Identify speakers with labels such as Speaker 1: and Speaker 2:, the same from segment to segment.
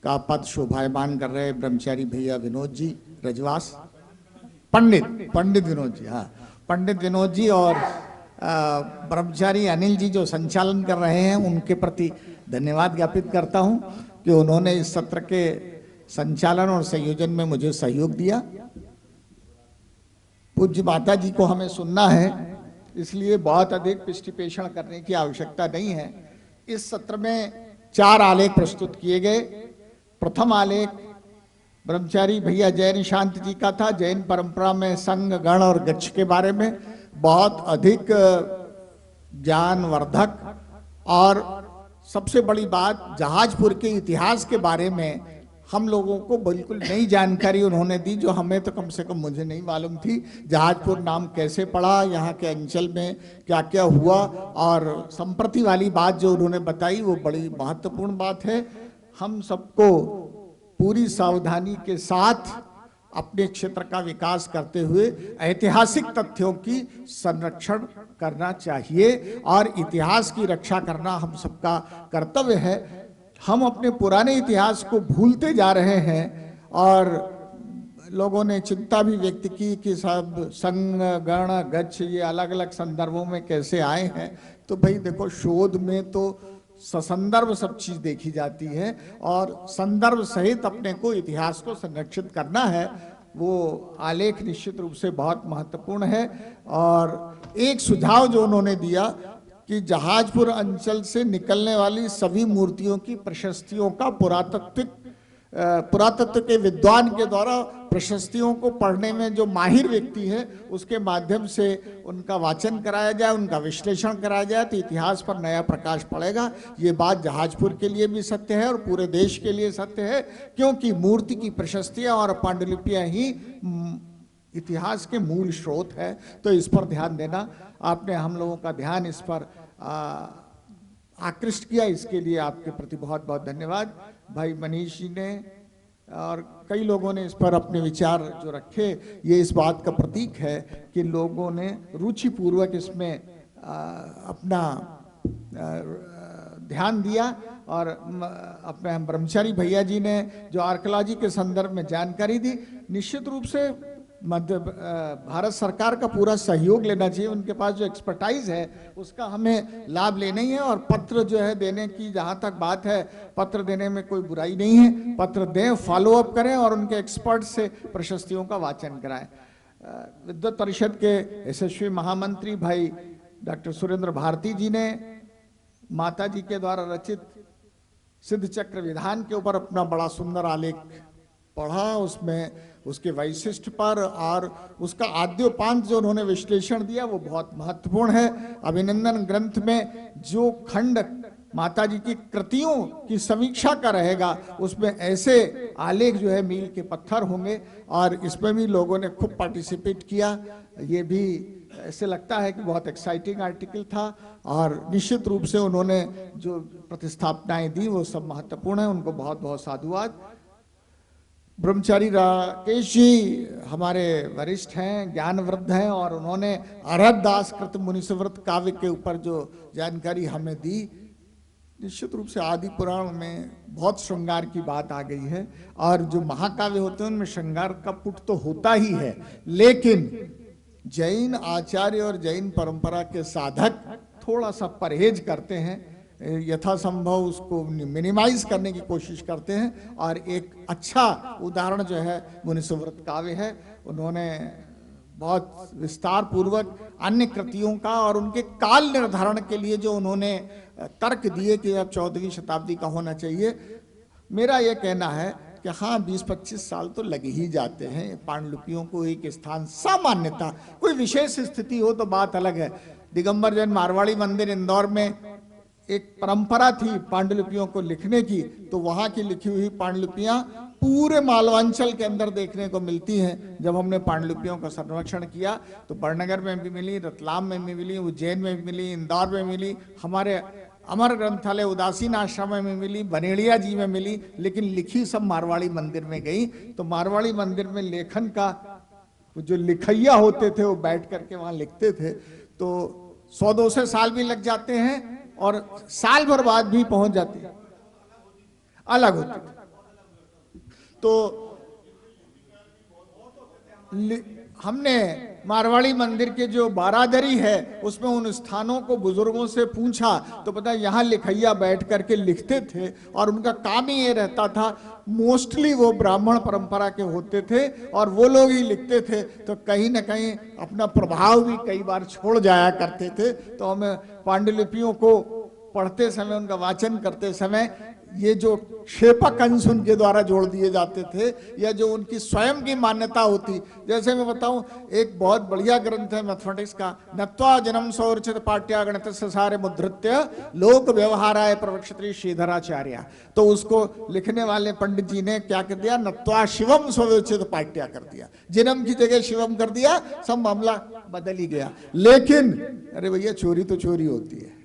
Speaker 1: का पद शोभायमान कर रहे ब्रह्मचारी भैया विनोद जी रजवास, पंडित विनोद जी, हाँ पंडित विनोद जी, और ब्रह्मचारी अनिल जी जो संचालन कर रहे हैं, उनके प्रति धन्यवाद ज्ञापित करता हूं कि उन्होंने इस सत्र के संचालन और संयोजन में मुझे सहयोग दिया। पूज्य माता जी को हमें सुनना है, इसलिए बहुत अधिक पृष्ठपेषण करने की आवश्यकता नहीं है। इस सत्र में 4 आलेख प्रस्तुत किए गए। प्रथम आलेख ब्रह्मचारी भैया जैन शांत जी का था, जैन परंपरा में संघ, गण और गच्छ के बारे में बहुत अधिक ज्ञानवर्धक, और सबसे बड़ी बात जहाजपुर के इतिहास के बारे में हम लोगों को बिल्कुल नई जानकारी उन्होंने दी, जो हमें तो कम से कम मुझे नहीं मालूम थी। जहाजपुर नाम कैसे पड़ा, यहाँ के अंचल में क्या क्या हुआ, और संप्रति वाली बात जो उन्होंने बताई वो बड़ी महत्वपूर्ण बात है। हम सबको पूरी सावधानी के साथ अपने क्षेत्र का विकास करते हुए ऐतिहासिक तथ्यों की संरक्षण करना चाहिए, और इतिहास की रक्षा करना हम सबका कर्तव्य है। हम अपने पुराने इतिहास को भूलते जा रहे हैं, और लोगों ने चिंता भी व्यक्त की कि सब संघ, गण, गच्छ ये अलग अलग संदर्भों में कैसे आए हैं। तो भाई देखो, शोध में तो ससंदर्भ सब चीज देखी जाती है, और संदर्भ सहित अपने को इतिहास को संरक्षित करना है। वो आलेख निश्चित रूप से बहुत महत्वपूर्ण है। और एक सुझाव जो उन्होंने दिया कि जहाजपुर अंचल से निकलने वाली सभी मूर्तियों की प्रशस्तियों का पुरातत्व के विद्वान के द्वारा प्रशस्तियों को पढ़ने में जो माहिर व्यक्ति है, उसके माध्यम से उनका वाचन कराया जाए, उनका विश्लेषण कराया जाए, तो इतिहास पर नया प्रकाश पड़ेगा। ये बात जहाजपुर के लिए भी सत्य है और पूरे देश के लिए सत्य है, क्योंकि मूर्ति की प्रशस्तियां और पांडुलिपियां ही इतिहास के मूल स्रोत है। तो इस पर ध्यान देना, आपने हम लोगों का ध्यान इस पर आकृष्ट किया, इसके लिए आपके प्रति बहुत बहुत धन्यवाद। भाई मनीष जी ने और कई लोगों ने इस पर अपने विचार जो रखे, ये इस बात का प्रतीक है कि लोगों ने रुचिपूर्वक इसमें अपना ध्यान दिया। और अपने हम ब्रह्मचारी भैया जी ने जो आर्कियोलॉजी के संदर्भ में जानकारी दी, निश्चित रूप से मध्य भारत सरकार का पूरा सहयोग लेना चाहिए। उनके पास जो एक्सपर्टाइज है उसका हमें लाभ लेना ही है। और पत्र जो है देने की जहाँ तक बात है, पत्र देने में कोई बुराई नहीं है, पत्र दें, फॉलो अप करें और उनके एक्सपर्ट से प्रशस्तियों का वाचन कराएं। विद्वत परिषद के यशस्वी महामंत्री भाई डॉक्टर सुरेंद्र भारती जी ने माता जी के द्वारा रचित सिद्ध चक्र विधान के ऊपर अपना बड़ा सुंदर आलेख पढ़ा। उसमें उसके वैशिष्ट पर और उसका आद्योपांत जो उन्होंने विश्लेषण दिया वो बहुत महत्वपूर्ण है। अभिनंदन ग्रंथ में जो खंड माता जी की कृतियों की समीक्षा का रहेगा, उसमें ऐसे आलेख जो है मील के पत्थर होंगे, और इसमें भी लोगों ने खूब पार्टिसिपेट किया। ये भी ऐसे लगता है कि बहुत एक्साइटिंग आर्टिकल था, और निश्चित रूप से उन्होंने जो प्रतिस्थापनाएं दी वो सब महत्वपूर्ण है। उनको बहुत बहुत साधुवाद। ब्रह्मचारी राकेश जी हमारे वरिष्ठ हैं, ज्ञानवृद्ध हैं, और उन्होंने अरहत दास कृत मुनिसव्रत काव्य के ऊपर जो जानकारी हमें दी, निश्चित रूप से आदि पुराण में बहुत श्रृंगार की बात आ गई है। और जो महाकाव्य होते हैं उनमें श्रृंगार का पुट तो होता ही है, लेकिन जैन आचार्य और जैन परंपरा के साधक थोड़ा सा परहेज करते हैं, यथासंभव उसको मिनिमाइज करने की कोशिश करते हैं। और एक अच्छा उदाहरण जो है मुनिसव्रत काव्य है। उन्होंने बहुत विस्तार पूर्वक अन्य कृतियों का और उनके काल निर्धारण के लिए जो उन्होंने तर्क दिए कि अब 14वीं शताब्दी का होना चाहिए, मेरा यह कहना है कि हाँ 20-25 साल तो लग ही जाते हैं पांडुलिपियों को एक स्थान, सामान्यता कोई विशेष स्थिति हो तो बात अलग है। दिगंबर जैन मारवाड़ी मंदिर इंदौर में एक परंपरा थी पांडुलिपियों को लिखने की, तो वहां की लिखी हुई पांडुलिपियां पूरे मालवांचल के अंदर देखने को मिलती हैं। जब हमने पांडुलिपियों का संरक्षण किया तो बड़नगर में भी मिली, रतलाम में भी मिली, उज्जैन में भी मिली, इंदौर में मिली, हमारे अमर ग्रंथालय उदासीन आश्रम में मिली, बनेड़िया जी में मिली, लेकिन लिखी सब मारवाड़ी मंदिर में गई। तो मारवाड़ी मंदिर में लेखन का जो लिखैया होते थे वो बैठ करके वहां लिखते थे, तो 100-200 साल भी लग जाते हैं और साल भर बाद भी पहुंच जाते हैं, अलग होते थे। तो हमने मारवाड़ी मंदिर के जो बारादरी है उसमें उन स्थानों को बुजुर्गों से पूछा तो पता यहाँ लिखैया बैठ करके लिखते थे और उनका काम ही ये रहता था, मोस्टली वो ब्राह्मण परंपरा के होते थे और वो लोग ही लिखते थे, तो कहीं ना कहीं अपना प्रभाव भी कई बार छोड़ जाया करते थे। तो हमें पांडुलिपियों को पढ़ते समय, उनका वाचन करते समय ये जो क्षेपक अंश उनके द्वारा जोड़ दिए जाते थे या जो उनकी स्वयं की मान्यता होती, जैसे मैं बताऊं एक बहुत बढ़िया ग्रंथ है मैथमेटिक्स का, नत्वा जन्म सौरचित पाठ्या गणित सारे मुद्रित्य लोक व्यवहाराय प्रवक्षत्री श्रीधराचार्य। तो उसको लिखने वाले पंडित जी ने क्या कर दिया, नत्वा शिवम सौरचित पाठ्या कर दिया, जन्म की जगह शिवम कर दिया, सब मामला बदल ही गया। लेकिन अरे भैया चोरी तो चोरी होती है।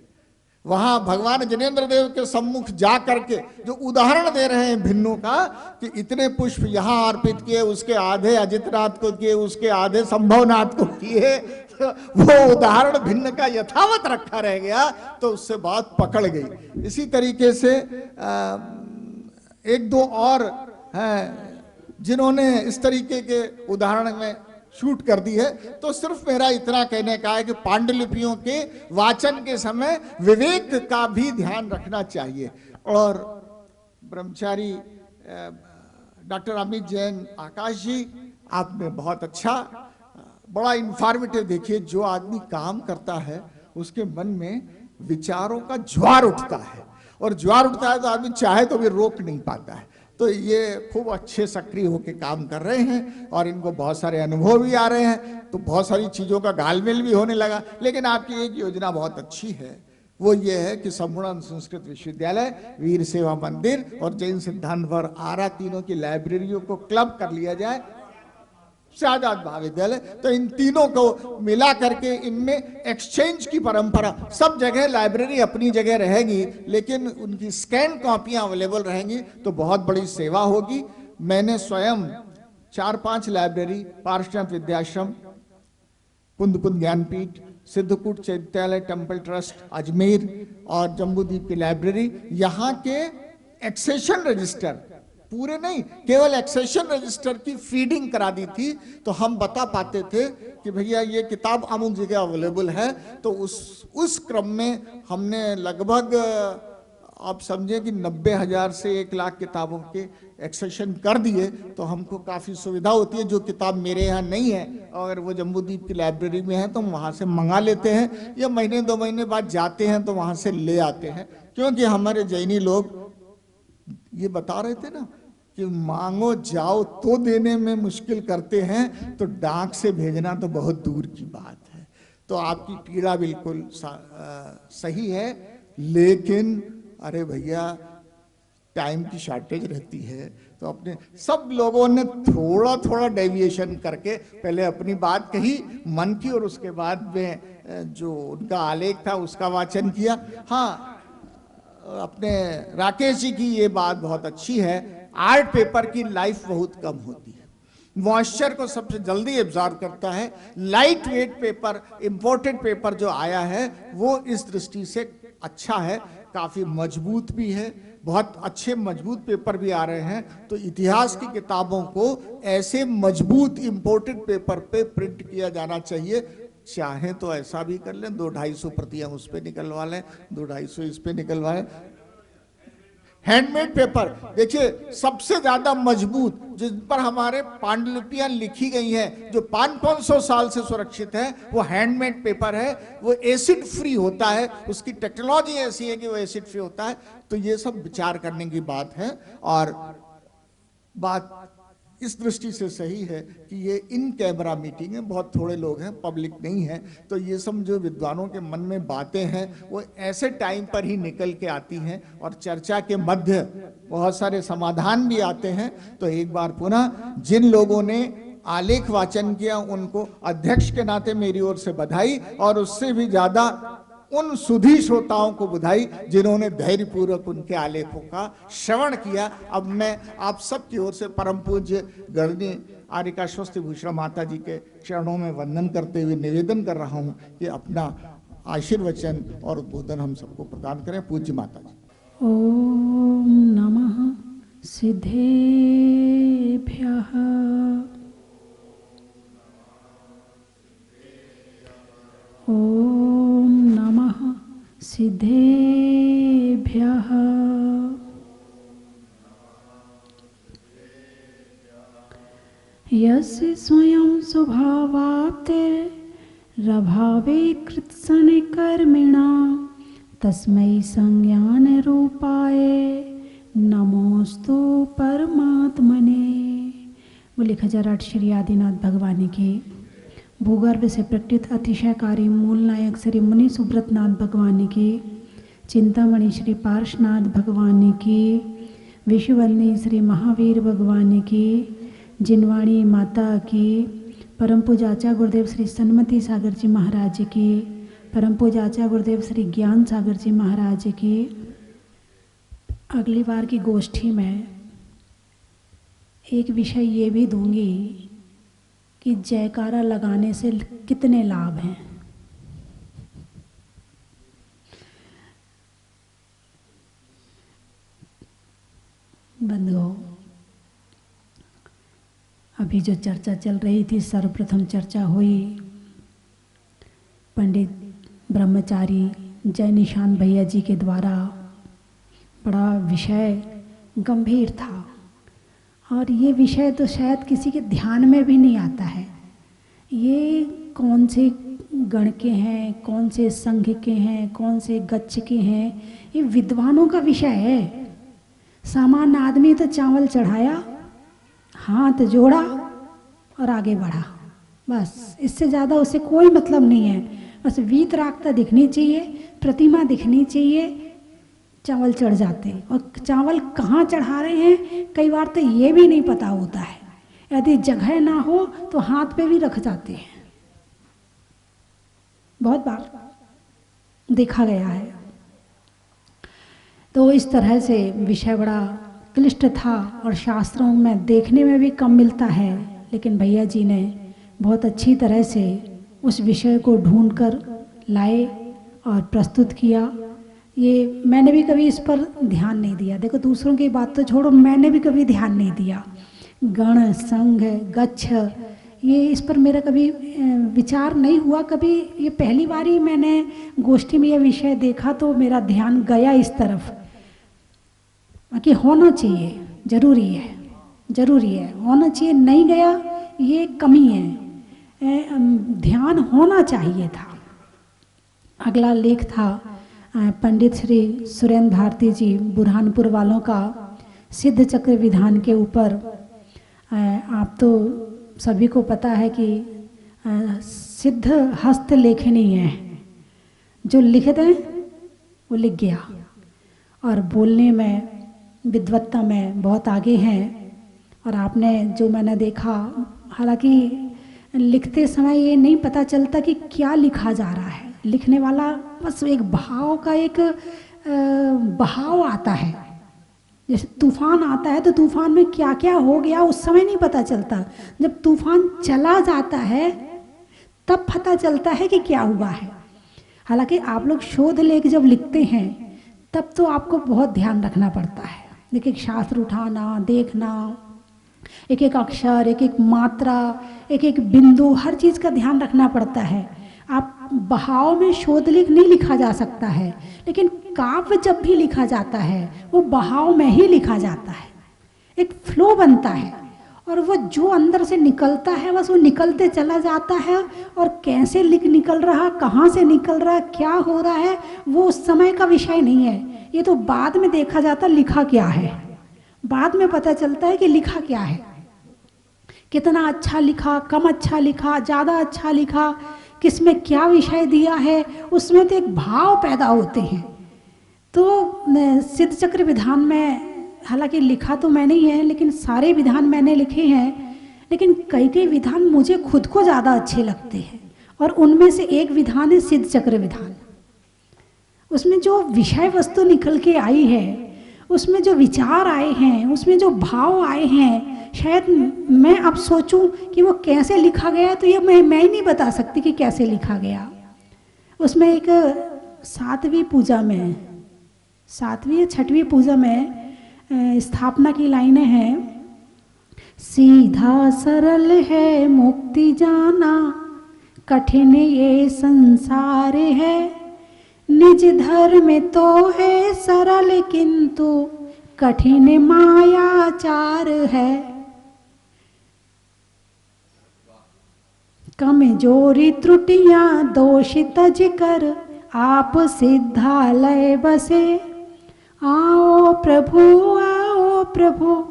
Speaker 1: वहां भगवान जिनेंद्र देव के सम्मुख जा करके जो उदाहरण दे रहे हैं भिन्नों का कि इतने पुष्प यहां अर्पित किए, उसके आधे अजितनाथ को किए, उसके आधे संभवनाथ को किए, तो वो उदाहरण भिन्न का यथावत रखा रह गया, तो उससे बात पकड़ गई। इसी तरीके से एक दो और हैं जिन्होंने इस तरीके के उदाहरण में शूट कर दी है। तो सिर्फ मेरा इतना कहने का है कि पांडुलिपियों के वाचन के समय विवेक का भी ध्यान रखना चाहिए। और ब्रह्मचारी डॉक्टर अमित जैन आकाश जी, आपने बहुत अच्छा, बड़ा इंफॉर्मेटिव, देखिए जो आदमी काम करता है उसके मन में विचारों का ज्वार उठता है, और ज्वार उठता है तो आदमी चाहे तो भी रोक नहीं पाता है। तो ये खूब अच्छे सक्रिय होकर काम कर रहे हैं और इनको बहुत सारे अनुभव भी आ रहे हैं, तो बहुत सारी चीज़ों का घालमेल भी होने लगा। लेकिन आपकी एक योजना बहुत अच्छी है, वो ये है कि संपूर्ण संस्कृत विश्वविद्यालय, वीर सेवा मंदिर और जैन सिद्धांत भवन आरा, तीनों की लाइब्रेरियों को क्लब कर लिया जाए, शाहजाद महाविद्यालय। तो इन तीनों को मिला करके इनमें एक्सचेंज की परंपरा, सब जगह लाइब्रेरी अपनी जगह रहेगी लेकिन उनकी स्कैन कॉपियां अवेलेबल रहेंगी, तो बहुत बड़ी सेवा होगी। मैंने स्वयं 4-5 लाइब्रेरी, पार्श्वनाथ विद्याश्रम, कुंद ज्ञानपीठ, सिद्धकूट चैत्यालय टेम्पल ट्रस्ट अजमेर और जम्बूद्वीप की लाइब्रेरी, यहाँ के एक्सेशन रजिस्टर पूरे नहीं, केवल एक्सेशन रजिस्टर की फीडिंग करा दी थी, तो हम बता पाते थे कि भैया ये किताब अमुक जगह अवेलेबल है। तो उस क्रम में हमने लगभग आप समझे कि 90,000 से 1 लाख किताबों के एक्सेशन कर दिए, तो हमको काफ़ी सुविधा होती है। जो किताब मेरे यहाँ नहीं है, अगर वो जम्बूद्वीप की लाइब्रेरी में है तो हम वहाँ से मंगा लेते हैं, या महीने 2 महीने बाद जाते हैं तो वहाँ से ले आते हैं। क्योंकि हमारे जैनी लोग ये बता रहे थे ना कि मांगो जाओ तो देने में मुश्किल करते हैं, तो डाक से भेजना तो बहुत दूर की बात है। तो आपकी पीड़ा बिल्कुल सही है, लेकिन अरे भैया टाइम की शॉर्टेज रहती है, तो अपने सब लोगों ने थोड़ा थोड़ा डेविएशन करके पहले अपनी बात कही मन की, और उसके बाद में जो उनका आलेख था उसका वाचन किया। हाँ, अपने राकेश जी की ये बात बहुत अच्छी है, आर्ट पेपर की लाइफ बहुत कम होती है, मॉइस्चर को सबसे जल्दी एब्जॉर्ब करता है। Light weight paper, imported paper जो आया है वो इस दृष्टि से अच्छा है, काफी मजबूत भी है, बहुत अच्छे मजबूत पेपर भी आ रहे हैं। तो इतिहास की किताबों को ऐसे मजबूत इंपोर्टेड पेपर पे प्रिंट किया जाना चाहिए। चाहे तो ऐसा भी कर लें, 200-250 प्रतियां उस पे निकलवा लें, 200-250 इस पे निकलवा लें। हैंडमेड पेपर देखिए सबसे ज्यादा मजबूत, जिन पर हमारे पांडुलिपियां लिखी गई हैं, जो 500-500 साल से सुरक्षित है, वो हैंडमेड पेपर है। वो एसिड फ्री होता है, उसकी टेक्नोलॉजी ऐसी है कि वो एसिड फ्री होता है। तो ये सब विचार करने की बात है, और बात इस दृष्टि से सही है कि ये इन कैमरा मीटिंग है, बहुत थोड़े लोग हैं, पब्लिक नहीं है, तो ये सब जो विद्वानों के मन में बातें हैं वो ऐसे टाइम पर ही निकल के आती हैं, और चर्चा के मध्य बहुत सारे समाधान भी आते हैं। तो एक बार पुनः जिन लोगों ने आलेख वाचन किया उनको अध्यक्ष के नाते मेरी ओर से बधाई, और उससे भी ज्यादा उन सुधी श्रोताओं को बधाई जिन्होंने धैर्यपूर्वक उनके आलेखों का श्रवण किया। अब मैं आप सब की ओर से परम पूज्य गणनी आर्यिका स्वस्ति भूषण माता जी के चरणों में वंदन करते हुए निवेदन कर रहा हूं कि अपना आशीर्वचन और उद्बोधन हम सबको प्रदान करें। पूज्य माता जी।
Speaker 2: ओम नमः सिद्धे सिद्धेभ्यः ॐ नमः सिद्धेभ्यः यस्य स्वयं स्वभावाप्तिरभावे कृत्स्नकर्मिणा तस्मै संज्ञानरूपाय नमोस्तु परमात्मने। बोले 1008 श्री आदिनाथ भगवान की। भूगर्भ से प्रकटित अतिशयकारी मूल नायक श्री मुनि सुब्रतनाथ भगवान की। चिंतामणि श्री पार्श्वनाथ भगवान की। विश्ववंदनी श्री महावीर भगवान की। जिनवाणी माता की। परम पूज्य आचार्य गुरुदेव श्री सन्मति सागर जी महाराज की। परम पूज्य आचार्य गुरुदेव श्री ज्ञान सागर जी महाराज की। अगली बार की गोष्ठी में एक विषय ये भी दूंगी कि जयकारा लगाने से कितने लाभ हैं। बंधुओं, अभी जो चर्चा चल रही थी, सर्वप्रथम चर्चा हुई पंडित ब्रह्मचारी जय निशान भैया जी के द्वारा। बड़ा विषय गंभीर था और ये विषय तो शायद किसी के ध्यान में भी नहीं आता है। ये कौन से गण के हैं, कौन से संघ के हैं, कौन से गच्छ के हैं, ये विद्वानों का विषय है। सामान्य आदमी तो चावल चढ़ाया, हाथ जोड़ा और आगे बढ़ा, बस। इससे ज़्यादा उसे कोई मतलब नहीं है। बस वीतरागता दिखनी चाहिए, प्रतिमा दिखनी चाहिए, चावल चढ़ जाते। और चावल कहाँ चढ़ा रहे हैं कई बार तो ये भी नहीं पता होता है। यदि जगह ना हो तो हाथ पे भी रख जाते हैं, बहुत बार देखा गया है। तो इस तरह से विषय बड़ा क्लिष्ट था और शास्त्रों में देखने में भी कम मिलता है, लेकिन भैया जी ने बहुत अच्छी तरह से उस विषय को ढूंढकर लाए और प्रस्तुत किया। ये मैंने भी कभी इस पर ध्यान नहीं दिया। देखो, दूसरों की बात तो छोड़ो, मैंने भी कभी ध्यान नहीं दिया। गण, संघ, गच्छ, ये इस पर मेरा कभी विचार नहीं हुआ। कभी ये पहली बार ही मैंने गोष्ठी में ये विषय देखा तो मेरा ध्यान गया इस तरफ। बाकी होना चाहिए, जरूरी है, जरूरी है, होना चाहिए। नहीं गया ये कमी है, ध्यान होना चाहिए था। अगला लेख था पंडित श्री सुरेंद्र भारती जी बुरहानपुर वालों का सिद्ध चक्र विधान के ऊपर। आप तो सभी को पता है कि सिद्ध हस्त लेखनी है, जो लिख दें वो लिख गया, और बोलने में विद्वत्ता में बहुत आगे हैं। और आपने जो मैंने देखा, हालांकि लिखते समय ये नहीं पता चलता कि क्या लिखा जा रहा है। लिखने वाला बस एक भाव का एक बहाव आता है। जैसे तूफान आता है तो तूफान में क्या क्या हो गया उस समय नहीं पता चलता। जब तूफान चला जाता है तब पता चलता है कि क्या हुआ है। हालांकि आप लोग शोध लेख जब लिखते हैं तब तो आपको बहुत ध्यान रखना पड़ता है। एक एक शास्त्र उठाना, देखना, एक एक अक्षर, एक एक मात्रा, एक एक बिंदु, हर चीज़ का ध्यान रखना पड़ता है। आप बहाव में शोध लेख नहीं लिखा जा सकता है, लेकिन काव्य जब भी लिखा जाता है वो बहाव में ही लिखा जाता है। एक फ्लो बनता है और वो जो अंदर से निकलता है बस वो निकलते चला जाता है। और कैसे निकल रहा, कहाँ से निकल रहा, क्या हो रहा है, वो उस समय का विषय नहीं है। ये तो बाद में देखा जाता लिखा क्या है, बाद में पता चलता है कि लिखा क्या है, कितना अच्छा लिखा, कम अच्छा लिखा, ज़्यादा अच्छा लिखा, किसमें क्या विषय दिया है, उसमें तो एक भाव पैदा होते हैं। तो सिद्ध चक्र विधान में हालांकि लिखा तो मैंने ही है, लेकिन सारे विधान मैंने लिखे हैं, लेकिन कई कई विधान मुझे खुद को ज़्यादा अच्छे लगते हैं। और उनमें से एक विधान है सिद्ध चक्र विधान। उसमें जो विषय वस्तु निकल के आई है, उसमें जो विचार आए हैं, उसमें जो भाव आए हैं, शायद मैं अब सोचूं कि वो कैसे लिखा गया, तो ये मैं ही नहीं बता सकती कि कैसे लिखा गया। उसमें एक सातवीं पूजा में, सातवीं या छठवीं पूजा में स्थापना की लाइनें हैं सीधा सरल है मुक्ति जाना, कठिन ये संसार है। निज धर्म तो है सरल, किंतु कठिन मायाचार है। कमजोरी त्रुटियां दोष तज कर, आप सिद्धालय बसे। आओ प्रभु आओ प्रभु।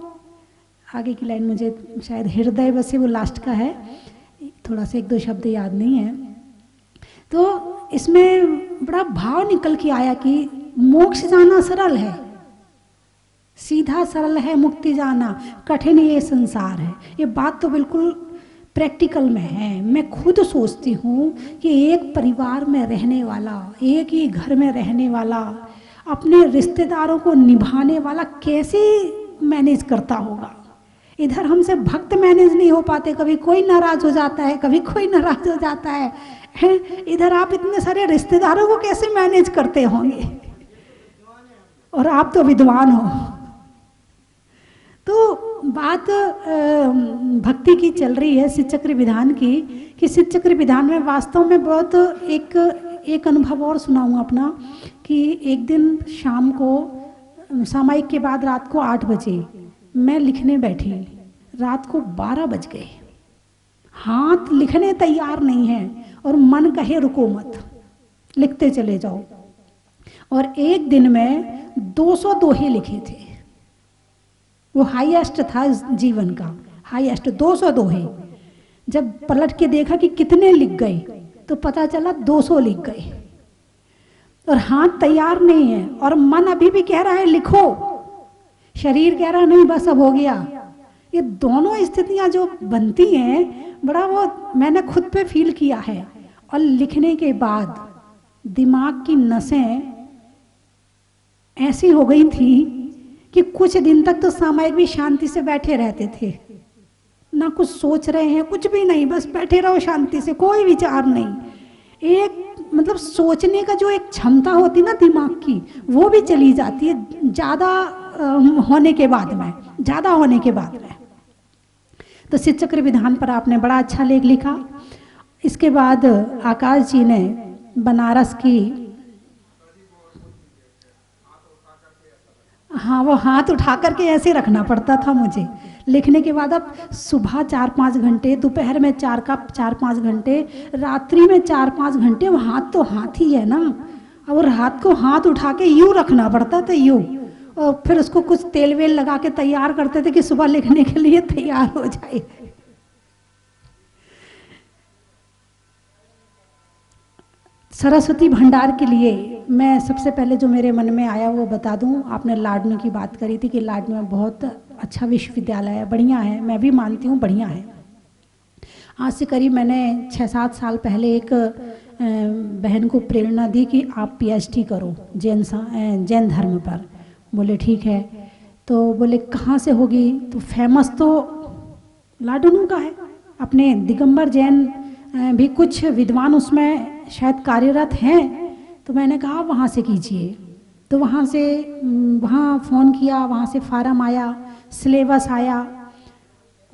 Speaker 2: आगे की लाइन मुझे शायद हृदय बसे वो लास्ट का है, थोड़ा सा एक दो शब्द याद नहीं है। तो इसमें बड़ा भाव निकल के आया कि मोक्ष जाना सरल है, सीधा सरल है मुक्ति जाना, कठिन ये संसार है। ये बात तो बिल्कुल प्रैक्टिकल में है। मैं खुद सोचती हूँ कि एक परिवार में रहने वाला, एक ही घर में रहने वाला, अपने रिश्तेदारों को निभाने वाला कैसे मैनेज करता होगा। इधर हमसे भक्त मैनेज नहीं हो पाते, कभी कोई नाराज हो जाता है, कभी कोई नाराज हो जाता है। इधर आप इतने सारे रिश्तेदारों को कैसे मैनेज करते होंगे, और आप तो विद्वान हो। तो बात भक्ति की चल रही है, शिव चक्र विधान की, कि शिव चक्र विधान में वास्तव में बहुत एक अनुभव और सुनाऊँ अपना, कि एक दिन शाम को सामायिक के बाद रात को 8 बजे मैं लिखने बैठी, रात को 12 बज गए, हाथ लिखने तैयार नहीं है और मन कहे रुको मत, लिखते चले जाओ। और एक दिन में 200 दोहे लिखे थे, वो हाईएस्ट था जीवन का, हाईएस्ट 200 दोहे। जब पलट के देखा कि कितने लिख गए तो पता चला 200 लिख गए, और हाथ तैयार नहीं है और मन अभी भी कह रहा है लिखो, शरीर कह रहा नहीं बस अब हो गया। ये दोनों स्थितियां जो बनती हैं, बड़ा वो मैंने खुद पे फील किया है। और लिखने के बाद दिमाग की नसें ऐसी हो गई थी कि कुछ दिन तक तो सामायिक भी शांति से बैठे रहते थे, ना कुछ सोच रहे हैं, कुछ भी नहीं, बस बैठे रहो शांति से, कोई विचार नहीं। एक मतलब सोचने का जो एक क्षमता होती ना दिमाग की, वो भी चली जाती है ज़्यादा होने के बाद में, ज़्यादा होने के बाद में। तो शिव चक्र विधान पर आपने बड़ा अच्छा लेख लिखा। इसके बाद आकाश जी ने बनारस की, हाँ वो हाथ उठा करके ऐसे रखना पड़ता था मुझे लिखने के बाद। अब सुबह 4-5 घंटे, दोपहर में 4-5 घंटे, रात्रि में 4-5 घंटे, वो हाथ तो हाथ ही है ना, और हाथ को हाथ उठा के यूँ रखना पड़ता था, यूँ, और फिर उसको कुछ तेल वेल लगा के तैयार करते थे कि सुबह लिखने के लिए तैयार हो जाए। सरस्वती भंडार के लिए मैं सबसे पहले जो मेरे मन में आया वो बता दूं। आपने लाडनू की बात करी थी कि लाडनू में बहुत अच्छा विश्वविद्यालय है, बढ़िया है, मैं भी मानती हूँ बढ़िया है। आज से करीब मैंने 6-7 साल पहले एक बहन को प्रेरणा दी कि आप PhD करो जैन धर्म पर। बोले ठीक है, तो बोले कहाँ से होगी, तो फेमस तो लाडनू का है, अपने दिगंबर जैन भी कुछ विद्वान उसमें शायद कार्यरत हैं। तो मैंने कहा वहाँ से कीजिए। तो वहाँ फ़ोन किया, वहाँ से फार्म आया, सिलेबस आया।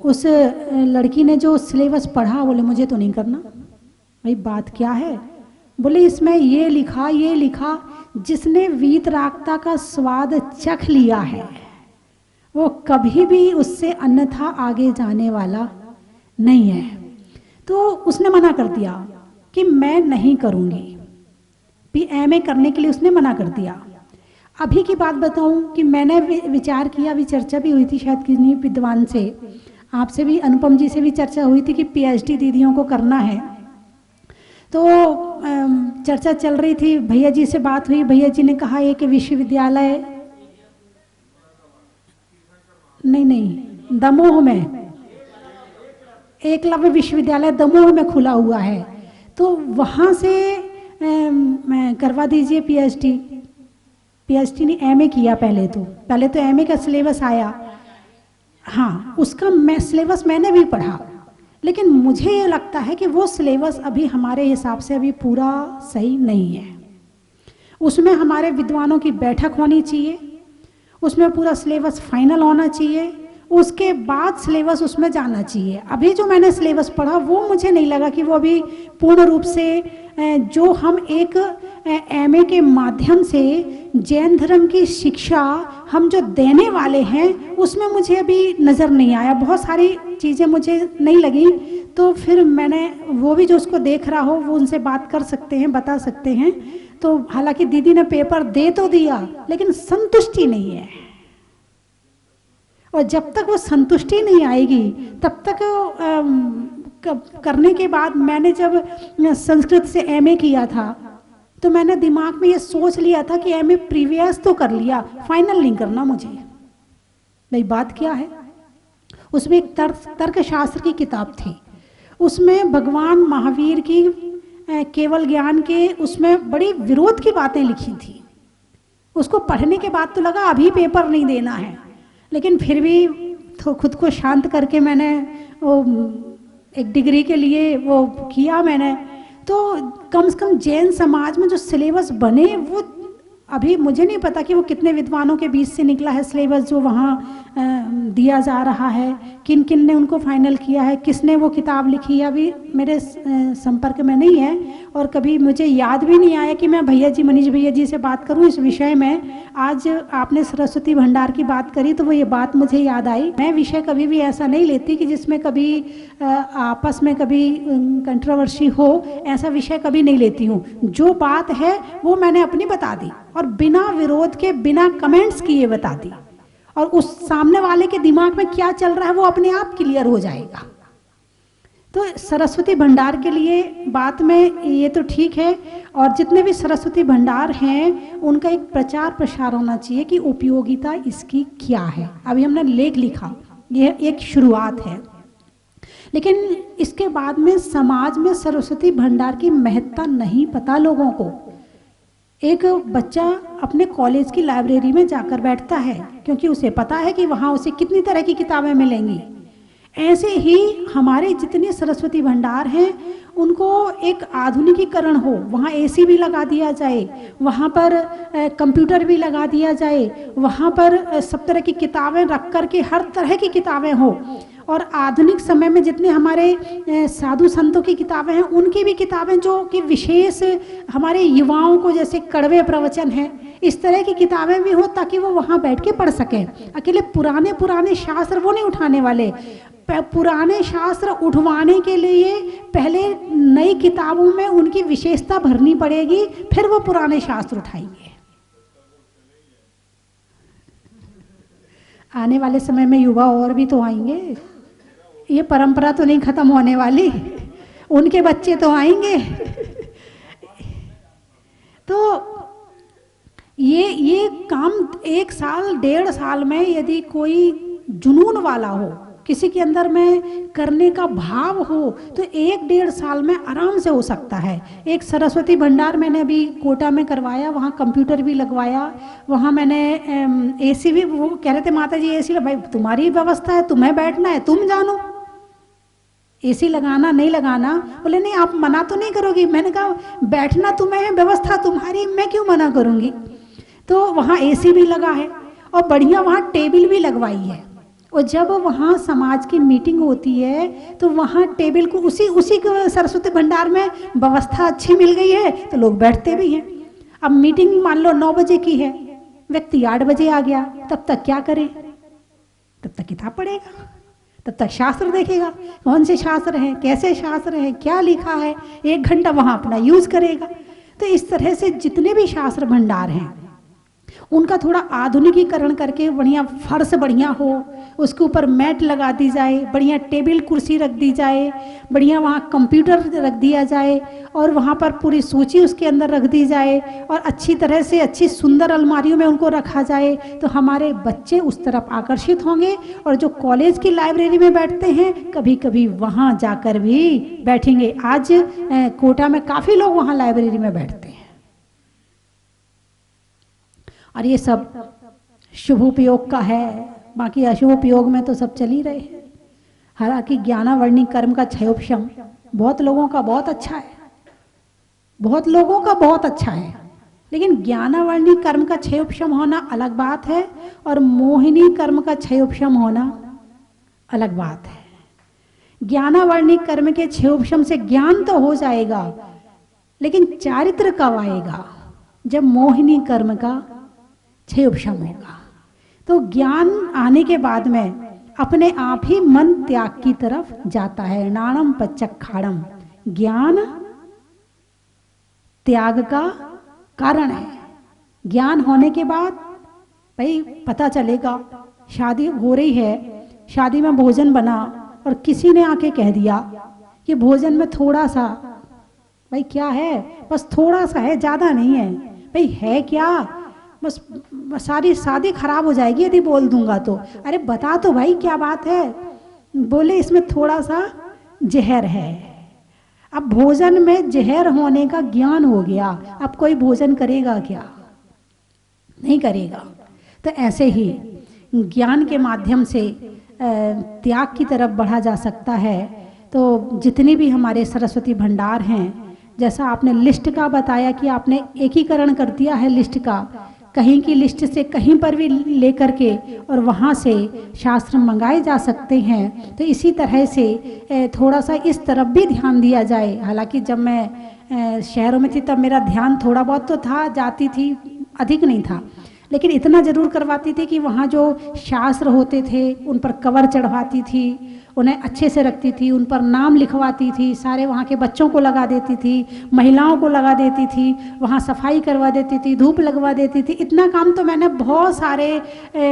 Speaker 2: उस लड़की ने जो सिलेबस पढ़ा, बोले मुझे तो नहीं करना। भाई बात क्या है, बोले इसमें ये लिखा, जिसने वीतरागता का स्वाद चख लिया है वो कभी भी उससे अन्यथा आगे जाने वाला नहीं है। तो उसने मना कर दिया कि मैं नहीं करूँगी, PMA करने के लिए उसने मना कर दिया। अभी की बात बताऊं कि मैंने विचार किया, अभी चर्चा भी हुई थी शायद किसी विद्वान से, आपसे भी, अनुपम जी से भी चर्चा हुई थी कि PhD दीदियों को करना है। तो चर्चा चल रही थी, भैया जी से बात हुई, भैया जी ने कहा एक विश्वविद्यालय नहीं दमोह में, एकलव्य विश्वविद्यालय दमोह में खुला हुआ है, तो वहाँ से करवा दीजिए PhD ने MA किया पहले तो MA का सिलेबस आया। हाँ, उसका सिलेबस मैंने भी पढ़ा, लेकिन मुझे ये लगता है कि वो सिलेबस अभी हमारे हिसाब से अभी पूरा सही नहीं है। उसमें हमारे विद्वानों की बैठक होनी चाहिए, उसमें पूरा सिलेबस फाइनल होना चाहिए, उसके बाद सिलेबस उसमें जाना चाहिए। अभी जो मैंने सिलेबस पढ़ा वो मुझे नहीं लगा कि वो अभी पूर्ण रूप से जो हम एक एमए के माध्यम से जैन धर्म की शिक्षा हम जो देने वाले हैं उसमें मुझे अभी नज़र नहीं आया, बहुत सारी चीज़ें मुझे नहीं लगी। तो फिर मैंने वो भी जो उसको देख रहा हो वो उनसे बात कर सकते हैं, बता सकते हैं। तो हालांकि दीदी ने पेपर दे तो दिया लेकिन संतुष्टि नहीं है, और जब तक वो संतुष्टि नहीं आएगी तब तक करने के बाद मैंने जब संस्कृत से एमए किया था तो मैंने दिमाग में ये सोच लिया था कि एमए प्रीवियस तो कर लिया, फाइनल नहीं करना मुझे। भाई बात क्या है, उसमें एक तर्कशास्त्र की किताब थी, उसमें भगवान महावीर की केवल ज्ञान के उसमें बड़ी विरोध की बातें लिखी थी। उसको पढ़ने के बाद तो लगा अभी पेपर नहीं देना है, लेकिन फिर भी तो खुद को शांत करके मैंने वो एक डिग्री के लिए वो किया मैंने। तो कम से कम जैन समाज में जो सिलेबस बने वो अभी मुझे नहीं पता कि वो कितने विद्वानों के बीच से निकला है सिलेबस जो वहाँ दिया जा रहा है, किन किन ने उनको फाइनल किया है, किसने वो किताब लिखी है, अभी मेरे संपर्क में नहीं है। और कभी मुझे याद भी नहीं आया कि मैं भैया जी, मनीष भैया जी से बात करूं इस विषय में। आज आपने सरस्वती भंडार की बात करी तो वो ये बात मुझे याद आई। मैं विषय कभी भी ऐसा नहीं लेती कि जिसमें कभी आपस में कभी कंट्रोवर्सी हो, ऐसा विषय कभी नहीं लेती हूँ। जो बात है वो मैंने अपनी बता दी और बिना विरोध के, बिना कमेंट्स किए बता दी, और उस सामने वाले के दिमाग में क्या चल रहा है वो अपने आप क्लियर हो जाएगा। तो सरस्वती भंडार के लिए बात में ये तो ठीक है, और जितने भी सरस्वती भंडार हैं उनका एक प्रचार प्रसार होना चाहिए कि उपयोगिता इसकी क्या है। अभी हमने लेख लिखा, यह एक शुरुआत है, लेकिन इसके बाद में समाज में सरस्वती भंडार की महत्ता नहीं पता लोगों को। एक बच्चा अपने कॉलेज की लाइब्रेरी में जाकर बैठता है क्योंकि उसे पता है कि वहाँ उसे कितनी तरह की किताबें मिलेंगी। ऐसे ही हमारे जितने सरस्वती भंडार हैं उनको एक आधुनिकीकरण हो, वहाँ एसी भी लगा दिया जाए, वहाँ पर कंप्यूटर भी लगा दिया जाए, वहाँ पर सब तरह की किताबें रख कर के हर तरह की किताबें हो। और आधुनिक समय में जितने हमारे साधु संतों की किताबें हैं उनकी भी किताबें जो कि विशेष हमारे युवाओं को, जैसे कड़वे प्रवचन है, इस तरह की किताबें भी हो ताकि वो वहाँ बैठ के पढ़ सकें। अकेले पुराने शास्त्र वो नहीं उठाने वाले, पुराने शास्त्र उठवाने के लिए पहले नई किताबों में उनकी विशेषता भरनी पड़ेगी, फिर वो पुराने शास्त्र उठाएंगे। आने वाले समय में युवा और भी तो आएंगे, ये परंपरा तो नहीं खत्म होने वाली, उनके बच्चे तो आएंगे। तो ये काम 1 साल 1.5 साल में यदि कोई जुनून वाला हो, किसी के अंदर में करने का भाव हो, तो 1-1.5 साल में आराम से हो सकता है। एक सरस्वती भंडार मैंने अभी कोटा में करवाया, वहाँ कंप्यूटर भी लगवाया, वहाँ मैंने एसी भी, वो कह रहे थे माता जी एसी, भाई तुम्हारी व्यवस्था है, तुम्हें बैठना है, तुम जानो एसी लगाना नहीं लगाना। बोले नहीं आप मना तो नहीं करोगी। मैंने कहा बैठना तुम्हें है, व्यवस्था तुम्हारी, मैं क्यों मना करूँगी। तो वहाँ एसी भी लगा है और बढ़िया वहाँ टेबल भी लगवाई है, और जब वहाँ समाज की मीटिंग होती है तो वहाँ टेबल को उसी सरस्वती भंडार में व्यवस्था अच्छी मिल गई है तो लोग बैठते भी हैं। अब मीटिंग मान लो 9 बजे की है, व्यक्ति 8 बजे आ गया, तब तक क्या करे, तब तक किताब पढ़ेगा, तब तक शास्त्र देखेगा, कौन से शास्त्र हैं, कैसे शास्त्र हैं, क्या लिखा है, 1 घंटा वहाँ अपना यूज करेगा। तो इस तरह से जितने भी शास्त्र भंडार हैं उनका थोड़ा आधुनिकीकरण करके बढ़िया फर्श बढ़िया हो, उसके ऊपर मैट लगा दी जाए, बढ़िया टेबल कुर्सी रख दी जाए, बढ़िया वहाँ कंप्यूटर रख दिया जाए, और वहाँ पर पूरी सूची उसके अंदर रख दी जाए, और अच्छी तरह से अच्छी सुंदर अलमारियों में उनको रखा जाए, तो हमारे बच्चे उस तरफ आकर्षित होंगे। और जो कॉलेज की लाइब्रेरी में बैठते हैं कभी कभी वहाँ जाकर भी बैठेंगे। आज कोटा में काफ़ी लोग वहाँ लाइब्रेरी में बैठते हैं, और ये सब शुभ उपयोग का है, बाकी अशुभ उपयोग में तो सब चल ही रहे हैं। हालांकि ज्ञानावर्णी कर्म का क्षयोपशम बहुत लोगों का बहुत अच्छा है, बहुत लोगों का बहुत अच्छा है, लेकिन ज्ञानावर्णी कर्म का क्षयोपशम होना अलग बात है, और मोहिनी कर्म का क्षयोपशम होना अलग बात है। ज्ञानावर्णिक कर्म के 6 उपशम से ज्ञान तो हो जाएगा, लेकिन चारित्र कब आएगा? जब मोहिनी कर्म का 6 उपशम होगा। तो ज्ञान आने के बाद में अपने आप ही मन त्याग की तरफ जाता है। नाणम पच्चखाड़म, ज्ञान त्याग का कारण है। ज्ञान होने के बाद भाई पता चलेगा, शादी हो रही है, शादी में भोजन बना और किसी ने आके कह दिया कि भोजन में थोड़ा सा, भाई क्या है, बस थोड़ा सा है, ज्यादा नहीं है। भाई है क्या, बस सारी शादी खराब हो जाएगी यदि बोल दूंगा तो। अरे बता तो भाई क्या बात है। बोले इसमें थोड़ा सा जहर है। अब भोजन में जहर होने का ज्ञान हो गया, अब कोई भोजन करेगा क्या? नहीं करेगा। तो ऐसे ही ज्ञान के माध्यम से त्याग की तरफ बढ़ा जा सकता है। तो जितनी भी हमारे सरस्वती भंडार हैं, जैसा आपने लिस्ट का बताया कि आपने एकीकरण कर दिया है लिस्ट का, कहीं की लिस्ट से कहीं पर भी लेकर के और वहाँ से शास्त्र मंगाए जा सकते हैं। तो इसी तरह से थोड़ा सा इस तरफ भी ध्यान दिया जाए। हालांकि जब मैं शहरों में थी तब मेरा ध्यान थोड़ा बहुत तो था, जाती थी, अधिक नहीं था, लेकिन इतना जरूर करवाती थी कि वहाँ जो शास्त्र होते थे उन पर कवर चढ़वाती थी, उन्हें अच्छे से रखती थी, उन पर नाम लिखवाती थी, सारे वहाँ के बच्चों को लगा देती थी, महिलाओं को लगा देती थी, वहाँ सफाई करवा देती थी, धूप लगवा देती थी। इतना काम तो मैंने बहुत सारे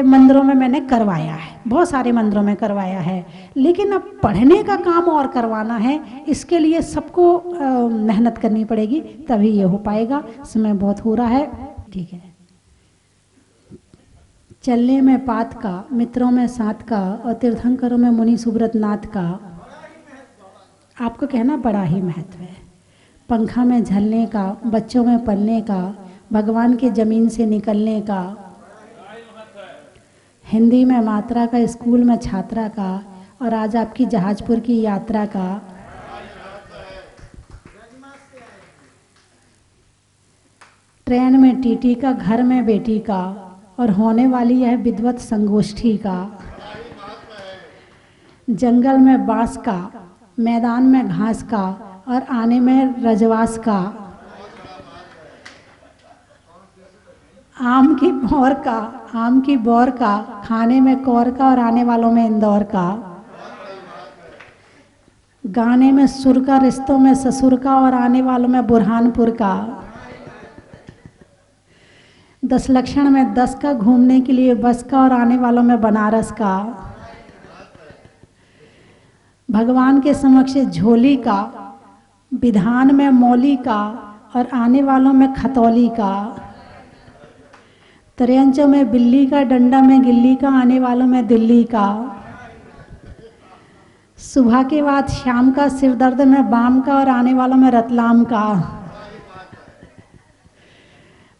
Speaker 2: मंदिरों में मैंने करवाया है, बहुत सारे मंदिरों में करवाया है। लेकिन अब पढ़ने का काम और करवाना है, इसके लिए सबको मेहनत करनी पड़ेगी, तभी ये हो पाएगा। समय बहुत हो रहा है, ठीक है। चलने में पात का, मित्रों में साथ का और तीर्थंकरों में मुनि सुब्रत नाथ का आपको कहना बड़ा ही महत्व है। पंखा में झलने का, बच्चों में पलने का, भगवान के जमीन से निकलने का, हिंदी में मात्रा का, स्कूल में छात्रा का, और आज आपकी जहाजपुर की यात्रा का। ट्रेन में टीटी का, घर में बेटी का, और होने वाली है विद्वत संगोष्ठी का। जंगल में बांस का, मैदान में घास का, और आने में रजवास का। आम की भौर का, आम की बौर का, खाने में कौर का, और आने वालों में इंदौर का। गाने में सुर का, रिश्तों में ससुर का, और आने वालों में बुरहानपुर का। 10 लक्षण में 10 का, घूमने के लिए बस का, और आने वालों में बनारस का। भगवान के समक्ष झोली का, विधान में मौली का, और आने वालों में खतौली का। त्रियंचों में बिल्ली का, डंडा में गिल्ली का, आने वालों में दिल्ली का। सुबह के बाद शाम का, सिर दर्द में बाम का, और आने वालों में रतलाम का।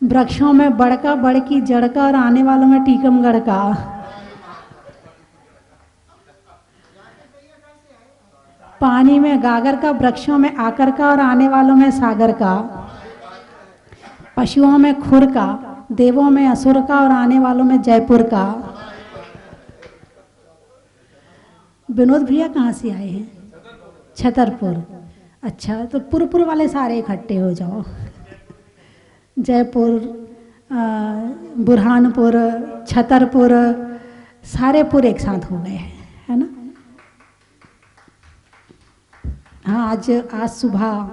Speaker 2: वृक्षों में बड़का, बड़ की जड़ का, और आने वालों में टीकमगढ़ का। पानी में गागर का, वृक्षों में आकर का, और आने वालों में सागर का। पशुओं में खुर का, देवों में असुर का, और आने वालों में जयपुर का। विनोद भैया कहाँ से आए हैं? छतरपुर। अच्छा, तो पुरपुर वाले सारे इकट्ठे हो जाओ। जयपुर, बुरहानपुर, छतरपुर, सारे पुर एक साथ हो गए हैं, है ना। हाँ, आज सुबह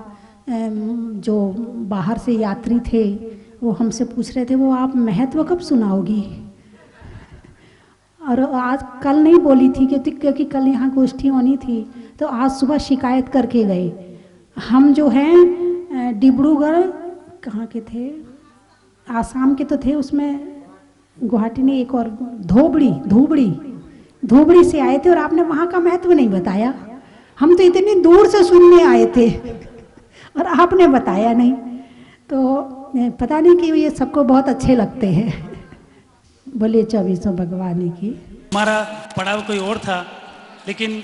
Speaker 2: जो बाहर से यात्री थे वो हमसे पूछ रहे थे, वो आप महत्व कब सुनाओगी? और आज कल नहीं बोली थी क्योंकि कल यहाँ गोष्ठी होनी थी, तो आज सुबह शिकायत करके गए। हम जो हैं डिब्रूगढ़, कहाँ के थे, आसाम के तो थे, उसमें गुवाहाटी ने एक और धोबड़ी से आए थे, और आपने वहाँ का महत्व नहीं बताया। हम तो इतनी दूर से सुनने आए थे और आपने बताया नहीं। तो पता नहीं कि ये सबको बहुत अच्छे लगते हैं। बोलिए 24 भगवान की।
Speaker 3: हमारा पड़ाव कोई और था, लेकिन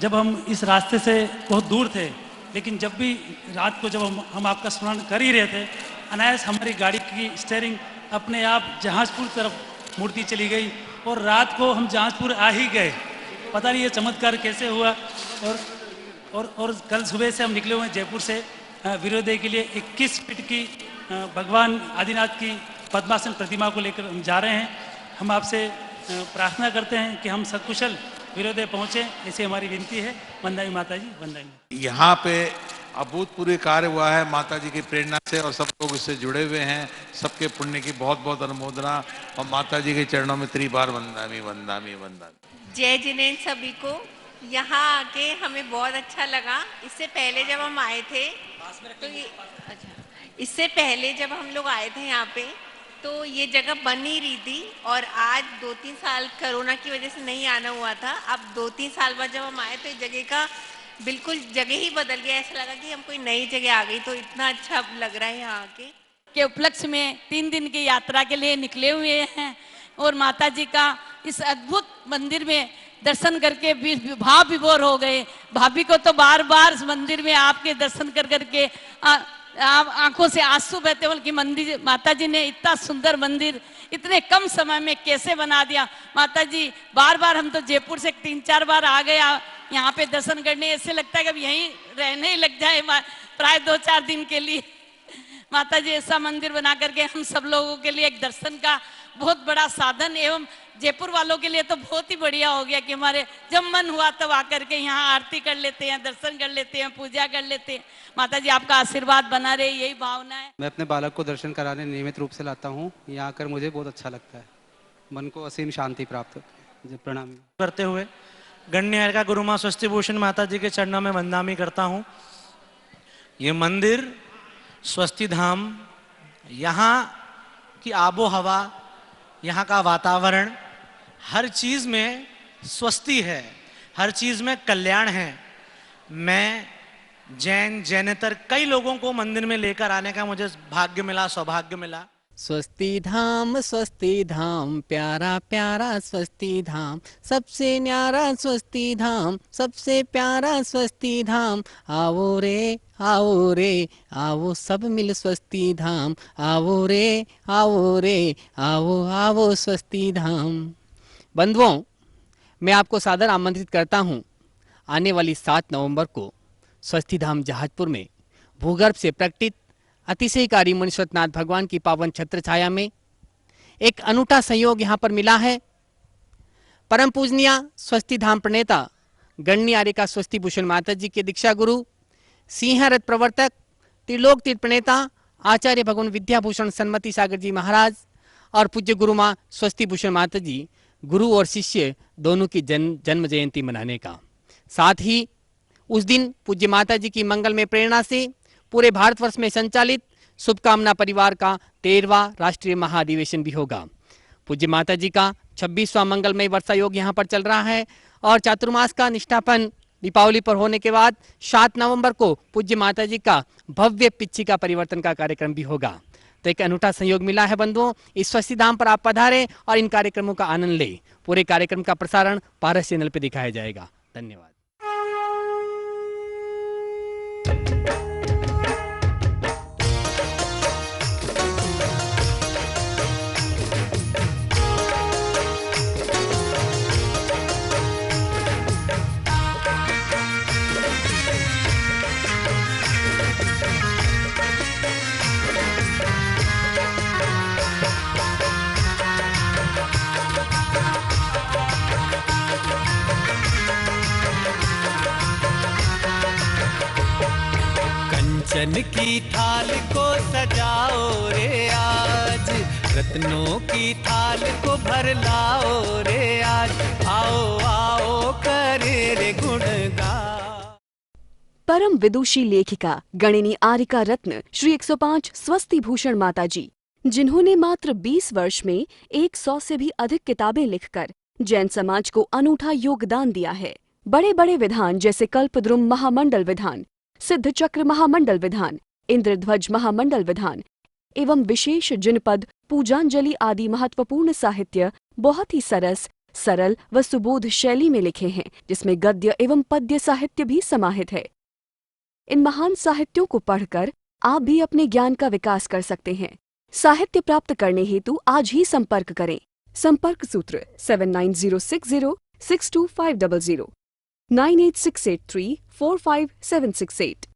Speaker 3: जब हम इस रास्ते से बहुत दूर थे, लेकिन जब भी रात को जब हम आपका स्मरण कर ही रहे थे, अनायास हमारी गाड़ी की स्टीयरिंग अपने आप जहाजपुर तरफ मुड़ती चली गई, और रात को हम जहाजपुर आ ही गए। पता नहीं ये चमत्कार कैसे हुआ। और कल सुबह से हम निकले हुए हैं जयपुर से वीरोदय के लिए। 21 फीट की भगवान आदिनाथ की पद्मासन प्रतिमा को लेकर हम जा रहे हैं। हम आपसे प्रार्थना करते हैं कि हम सकुशल वीरोदय पहुँचे, ऐसी हमारी विनती है। वंदना माता जी, वंदना।
Speaker 4: यहाँ पे अभूतपूर्व कार्य हुआ है माता जी की प्रेरणा से और सब लोग इससे जुड़े हुए हैं। सबके पुण्य की बहुत बहुत अनुमोदना और माता जी के चरणों में त्रिबार वंदनामि वंदनामि वंदनामि।
Speaker 5: जय जिनेन्द्र सभी को। यहाँ आके हमें बहुत अच्छा लगा। इससे पहले जब हम आए थे तो इससे पहले जब हम लोग आए थे यहाँ पे तो ये जगह बन ही रही थी और आज 2-3 साल कोरोना की वजह से नहीं आना हुआ था। अब 2-3 साल बाद जब हम आए तो इस जगह का बिल्कुल जगह ही बदल गया। ऐसा लगा कि हम कोई नई जगह आ गई। तो इतना अच्छा लग रहा है यहाँ आके।
Speaker 6: के उपलक्ष्य में 3 दिन की यात्रा के लिए निकले हुए हैं और माता जी का इस अद्भुत मंदिर में दर्शन करके भाव विभोर हो गए। भाभी को तो बार बार मंदिर में आपके दर्शन कर करके आंखों से आंसू बहते हैं कि मंदिर माता जी ने इतना सुंदर मंदिर इतने कम समय में कैसे बना दिया। माता जी बार बार हम तो जयपुर से 3-4 बार आ गए यहाँ पे दर्शन करने। ऐसे लगता है कि अब यहीं रहने ही लग जाए प्राय 2-4 दिन के लिए। माता जी ऐसा मंदिर बना करके हम सब लोगों के लिए एक दर्शन का बहुत बड़ा साधन एवं जयपुर वालों के लिए तो बहुत ही बढ़िया हो गया कि हमारे जब मन हुआ तब आकर के यहाँ आरती कर लेते हैं, दर्शन कर लेते हैं, पूजा कर लेते हैं। माता जी आपका आशीर्वाद बना रहे, यही भावना है।
Speaker 7: मैं अपने बालक को दर्शन कराने नियमित रूप से लाता हूँ। यहाँ आकर मुझे बहुत अच्छा लगता है, मन को असीम शांति प्राप्त होती है। प्रणाम
Speaker 3: करते हुए गण्य का गुरु माँ स्वस्ति भूषण माता जी के चरणों में वंदनामी करता हूँ। ये मंदिर स्वस्ति धाम, यहाँ की आबो हवा, यहाँ का वातावरण, हर चीज में स्वस्ति है, हर चीज में कल्याण है। मैं जैनेतर कई लोगों को मंदिर में लेकर आने का मुझे भाग्य मिला, सौभाग्य मिला।
Speaker 8: स्वस्ति धाम प्यारा प्यारा स्वस्ति धाम, सबसे न्यारा स्वस्ति धाम, सबसे प्यारा स्वस्ति धाम। आओ रे आओ सब मिल स्वस्ति धाम, आओ रे आओ स्वस्ति धाम। बंधुओं, मैं आपको सादर आमंत्रित करता हूं आने वाली 7 नवंबर को स्वस्ति धाम जहाजपुर में भूगर्भ से प्रकटित अतिशयकारी मुनीश्वरनाथ भगवान की पावन छत्र छाया में एक अनूठा संयोग यहाँ पर मिला है। परम पूजनीय स्वस्ति धाम प्रणेता गण्य आर्यिका स्वस्ति भूषण माता जी के दीक्षा गुरु, सिंह रथ प्रवर्तक, त्रिलोक तीर्थ प्रणेता आचार्य भगवान विद्याभूषण सन्मति सागर जी महाराज और पूज्य गुरु माँ स्वस्ति भूषण माता जी, गुरु और शिष्य दोनों की जन्म जयंती मनाने का। साथ ही उस दिन पूज्य माता जी की मंगलमय प्रेरणा से पूरे भारतवर्ष में संचालित शुभकामना परिवार का 13वां राष्ट्रीय महाधिवेशन भी होगा। पूज्य माता जी का 26वां मंगलमय वर्षा योग यहाँ पर चल रहा है और चातुर्मास का निष्ठापन दीपावली पर होने के बाद 7 नवंबर को पूज्य माता जी का भव्य पिच्छी का परिवर्तन का कार्यक्रम भी होगा। तो एक अनूठा संयोग मिला है बंधुओं। इस स्वस्ति धाम पर आप पधारें और इन कार्यक्रमों का आनंद लें। पूरे कार्यक्रम का प्रसारण पारस चैनल पर दिखाया जाएगा। धन्यवाद।
Speaker 9: कंचन की थाल को सजाओ रे आज, रत्नों की थाल को भर लाओ रे आज, आओ आओ करे रे गुणगान।
Speaker 10: परम विदुषी लेखिका गणिनी आर्यिका रत्न श्री 105 स्वस्ति भूषण माता जी, जिन्होंने मात्र 20 वर्ष में 100 से भी अधिक किताबें लिखकर जैन समाज को अनूठा योगदान दिया है। बड़े बड़े विधान जैसे कल्पद्रुम महामंडल विधान, सिद्ध चक्र महामंडल विधान, इंद्रध्वज महामंडल विधान एवं विशेष जिनपद, पूजांजलि आदि महत्वपूर्ण साहित्य बहुत ही सरल व सुबोध शैली में लिखे हैं, जिसमें गद्य एवं पद्य साहित्य भी समाहित है। इन महान साहित्यों को पढ़कर आप भी अपने ज्ञान का विकास कर सकते हैं। साहित्य प्राप्त करने हेतु आज ही संपर्क करें। संपर्क सूत्र 62500, 98683 45768।